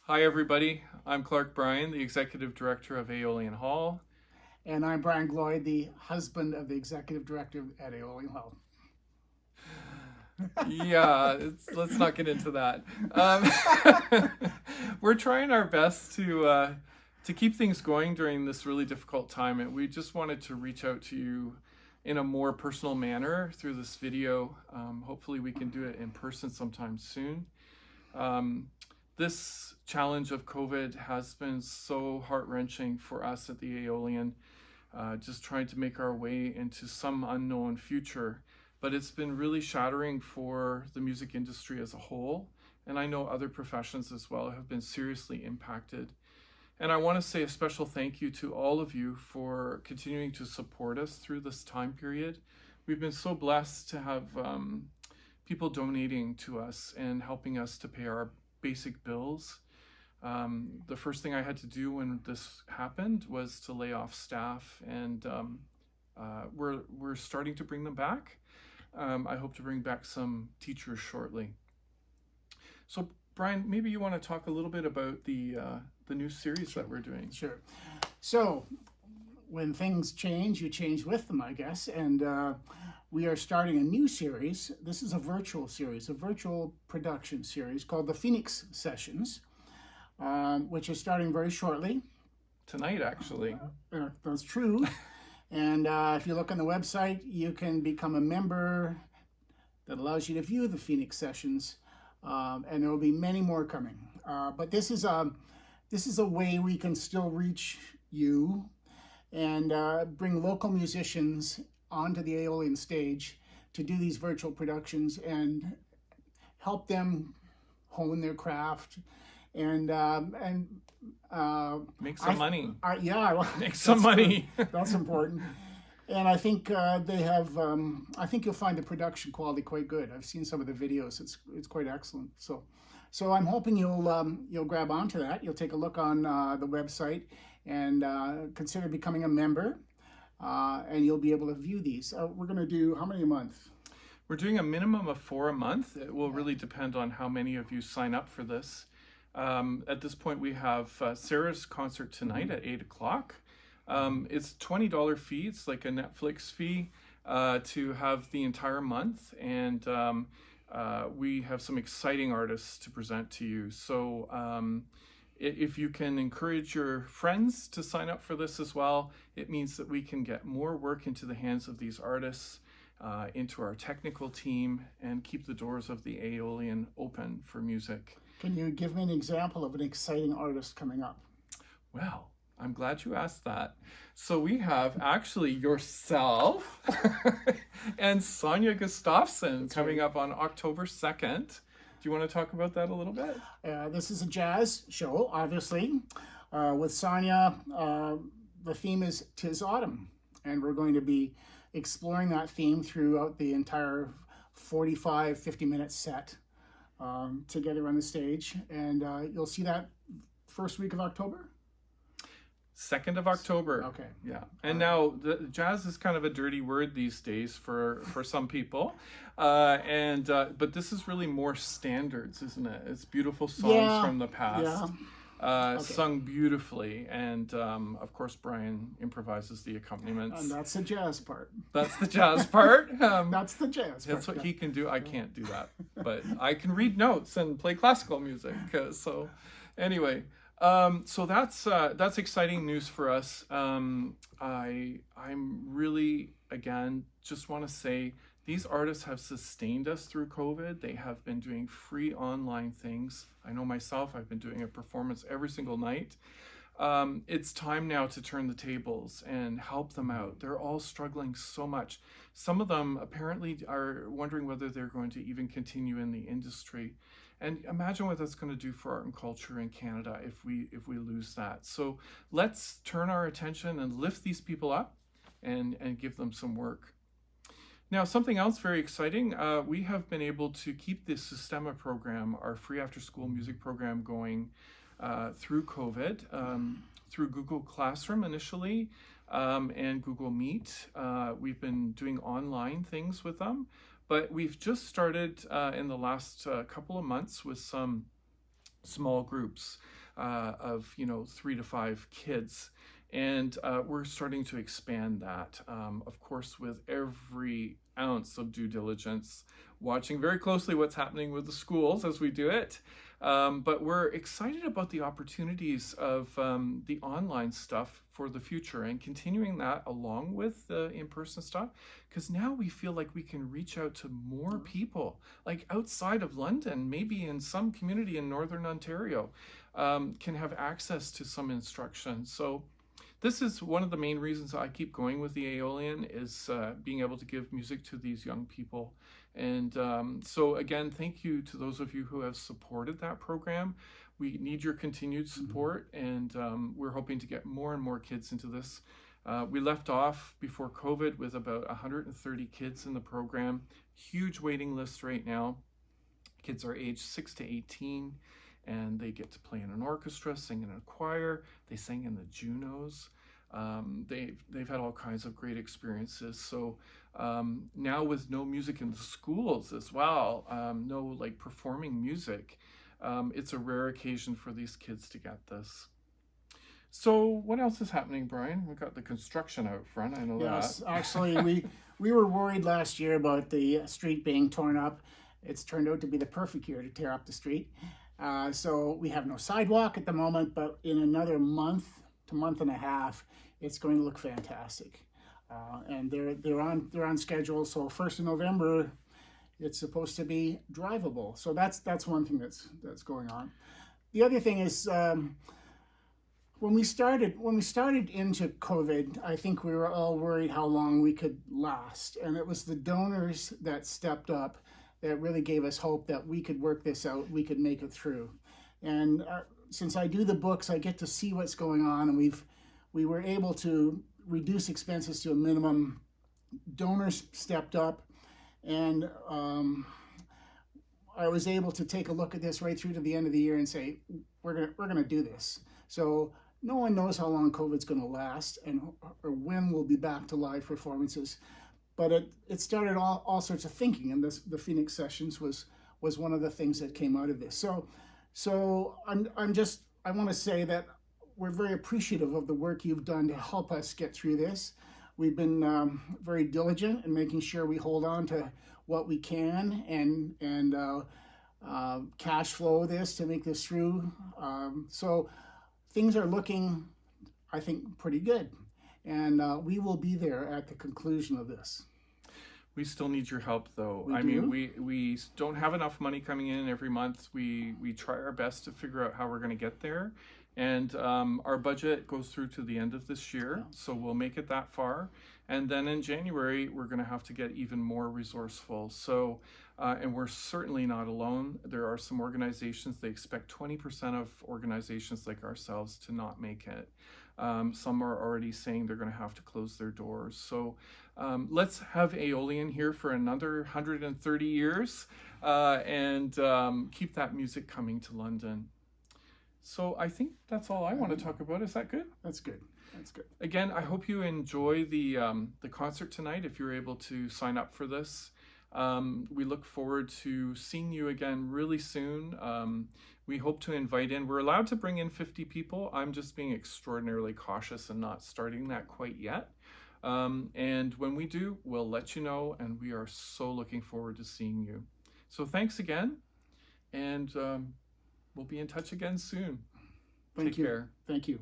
Hi, everybody. I'm Clark Bryan, the Executive Director of Aeolian Hall. And I'm Brian Gloyd, the husband of the executive director at Aeolian Hall. Yeah, let's not get into that. We're trying our best to keep things going during this really difficult time, and we just wanted to reach out to you in a more personal manner through this video. Hopefully, we can do it in person sometime soon. This challenge of COVID has been so heart-wrenching for us at the Aeolian, just trying to make our way into some unknown future. But it's been really shattering for the music industry as a whole. And I know other professions as well have been seriously impacted. And I want to say a special thank you to all of you for continuing to support us through this time period. We've been so blessed to have people donating to us and helping us to pay our basic bills. The first thing I had to do when this happened was to lay off staff, and we're starting to bring them back. I hope to bring back some teachers shortly. So, Brian, maybe you want to talk a little bit about the new series that we're doing. Sure. So, when things change, you change with them, I guess. And we are starting a new series. This is a virtual series, a virtual production series called the Phoenix Sessions, which is starting very shortly. Tonight, actually. That's true. And if you look on the website, you can become a member that allows you to view the Phoenix Sessions, and there will be many more coming. But this is a way we can still reach you and bring local musicians onto the Aeolian stage to do these virtual productions and help them hone their craft and make some money. Yeah, make some money. That's important. And I think they have. I think you'll find the production quality quite good. I've seen some of the videos. It's quite excellent. So I'm hoping you'll grab onto that. You'll take a look on the website and consider becoming a member, and you'll be able to view these. We're going to do how many a month? We're doing a minimum of 4 a month. It will really depend on how many of you sign up for this. At this point, we have Sarah's concert tonight at 8 o'clock. It's $20 fee. It's like a Netflix fee to have the entire month. And we have some exciting artists to present to you. So if you can encourage your friends to sign up for this as well, it means that we can get more work into the hands of these artists, into our technical team, and keep the doors of the Aeolian open for music. Can you give me an example of an exciting artist coming up? Well, I'm glad you asked that. So we have actually yourself and Sonia Gustafsson coming up on October 2nd. Do you want to talk about that a little bit? This is a jazz show, obviously. With Sonia, the theme is 'Tis Autumn. And we're going to be exploring that theme throughout the entire 45, 50-minute set. Together on the stage, and you'll see that first week of October? 2nd of October. Okay. Yeah. And now the jazz is kind of a dirty word these days for some people. But this is really more standards, isn't it? It's beautiful songs from the past. Yeah. Sung beautifully, and of course Brian improvises the accompaniments. And that's the jazz part. That's the jazz part. That's the jazz part. That's what he can do. I can't do that, but I can read notes and play classical music. So anyway, so that's exciting news for us. I'm really, again, just want to say these artists have sustained us through COVID. They have been doing free online things. I know myself, I've been doing a performance every single night. It's time now to turn the tables and help them out. They're all struggling so much. Some of them apparently are wondering whether they're going to even continue in the industry. And imagine what that's going to do for art and culture in Canada if we lose that. So let's turn our attention and lift these people up and give them some work. Now, something else very exciting, we have been able to keep this Sistema program, our free after-school music program, going through COVID, through Google Classroom initially, and Google Meet. We've been doing online things with them, but we've just started in the last couple of months with some small groups. of 3 to 5 kids. And we're starting to expand that, of course, with every ounce of due diligence, watching very closely what's happening with the schools as we do it. But we're excited about the opportunities of the online stuff for the future and continuing that along with the in-person stuff, because now we feel like we can reach out to more people, like outside of London, maybe in some community in Northern Ontario, can have access to some instruction. So this is one of the main reasons I keep going with the Aeolian, is being able to give music to these young people. And so again, thank you to those of you who have supported that program. We need your continued support, and we're hoping to get more and more kids into this. We left off before COVID with about 130 kids in the program. Huge waiting list right now. Kids are aged 6 to 18. And they get to play in an orchestra, sing in a choir. They sang in the Junos. They've had all kinds of great experiences. So now with no music in the schools as well, no like performing music, it's a rare occasion for these kids to get this. So what else is happening, Brian? We've got the construction out front. I know that. Yes, actually, we were worried last year about the street being torn up. It's turned out to be the perfect year to tear up the street. So we have no sidewalk at the moment, but in another month to month and a half, it's going to look fantastic. And they're on schedule. So 1st of November, it's supposed to be drivable. So that's one thing that's going on. The other thing is, when we started into COVID, I think we were all worried how long we could last, and it was the donors that stepped up that really gave us hope that we could work this out, we could make it through. And since I do the books, I get to see what's going on, and we were able to reduce expenses to a minimum. Donors stepped up, and I was able to take a look at this right through to the end of the year and say, we're gonna do this. So no one knows how long COVID's gonna last or when we'll be back to live performances. But it started all sorts of thinking, and the Phoenix Sessions was one of the things that came out of this. So I want to say that we're very appreciative of the work you've done to help us get through this. We've been very diligent in making sure we hold on to what we can and cash flow this to make this through. So things are looking, I think, pretty good. And we will be there at the conclusion of this. We still need your help, though. We I do? mean, we don't have enough money coming in every month. We try our best to figure out how we're going to get there. And our budget goes through to the end of this year, so we'll make it that far. And then in January, we're going to have to get even more resourceful. So, and we're certainly not alone. There are some organizations, they expect 20% of organizations like ourselves to not make it. Some are already saying they're going to have to close their doors. So let's have Aeolian here for another 130 years and keep that music coming to London. So I think that's all I want to talk about. Is that good? That's good. That's good. Again, I hope you enjoy the concert tonight if you're able to sign up for this. We look forward to seeing you again really soon. We hope to invite in, we're allowed to bring in 50 people. I'm just being extraordinarily cautious and not starting that quite yet. And when we do, we'll let you know, and we are so looking forward to seeing you. So thanks again, and we'll be in touch again soon. Take care. Thank you.